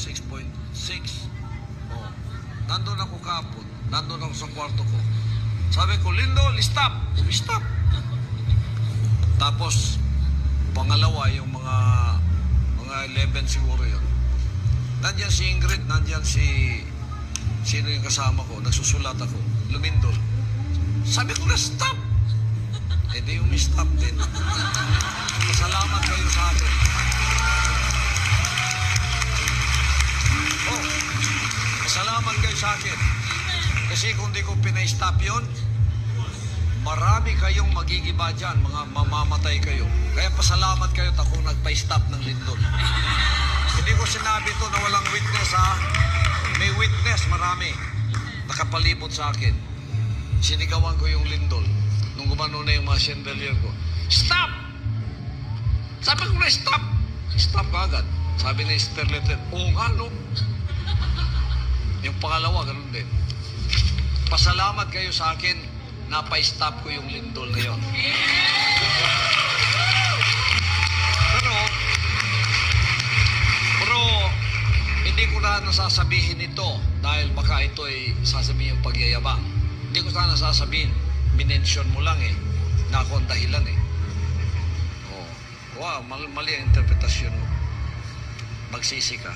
6.6. Oh. Nandun ako kapon. Nandun ako sa kwarto ko. Sabi ko, Lindol, stop! Stop! Tapos, pangalawa, yung mga 11 siguro yun. Nandiyan si Ingrid, nandiyan sino yung kasama ko, nagsusulat ako, lumindol. Sabi ko na, stop! Eh di yung stop din. Pasalamat kayo sa akin. Oh, pasalamat kayo sa akin. Kasi kung di ko pinay-stop yun, marami kayong magigiba dyan, mga mamamatay kayo. Kaya pasalamat kayo at ako nagpa-stop ng lindol. Hindi ko sinabi ito na walang witness, ha? May witness, marami. Nakapalibot sa akin. Sinigawan ko yung lindol. Nung gumano na yung mga chandelier ko. Stop! Sabi ko na, stop! Stop agad. Sabi ni Sterleton, oo nga, no? Yung pangalawa, ganun din. Pasalamat kayo sa akin, napa-stop ko yung lindol na yun. Pero, hindi ko na nasasabihin ito dahil baka ito ay sasabihin yung pagyayabang. Hindi ko sana nasasabihin, minention mo lang eh, na ako ang dahilan eh. Oh, wow, mali ang interpretasyon mo. Magsisi ka.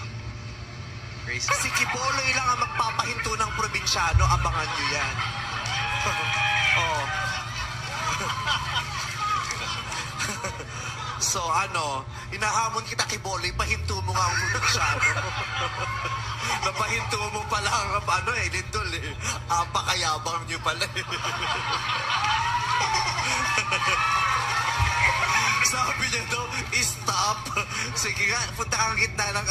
Si Quiboloy lang ang magpapahinto ng probinsyano, abangan nyo yan. Oh. So hinahamon kita Quiboloy, pahinto mo nga ang probinsyano. Napahinto mo pala ang Lindol eh. Pakayabang nyo pala eh. Sabi niya daw, stop. Sige nga, punta kang gitna ng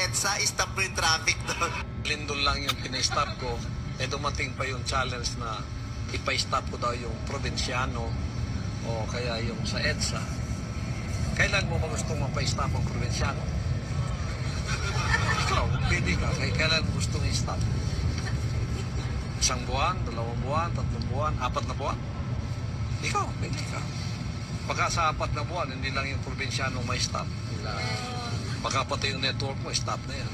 EDSA, stop mo yung traffic doon. Lindol lang yung pinay-stop ko. Dumating pa yung challenge na ipa-stop ko daw yung probinsyano o kaya yung sa EDSA. Kailan mo ba gustong mapa-stop ang probinsyano? Ikaw, pwede ka. Kailan mo gustong i-stop? 1 buwan, 2 buwan, 3 buwan, 4 na buwan? Ikaw, pwede ka. Pagka sa 4 na buwan, hindi lang yung probinsyano may stop. Pagka pati yung network mo, stop na yan.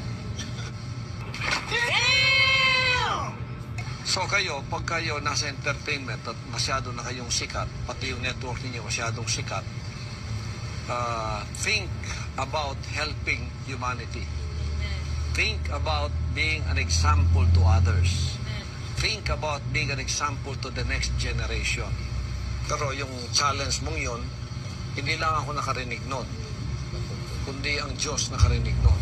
So kayo, pag kayo nasa entertainment at masyado na kayong sikat, pati yung network ninyo masyadong sikat, think about helping humanity. Think about being an example to others. Think about being an example to the next generation. Pero yung challenge mong yun, hindi lang ako nakarinig nun, kundi ang Diyos nakarinig nun.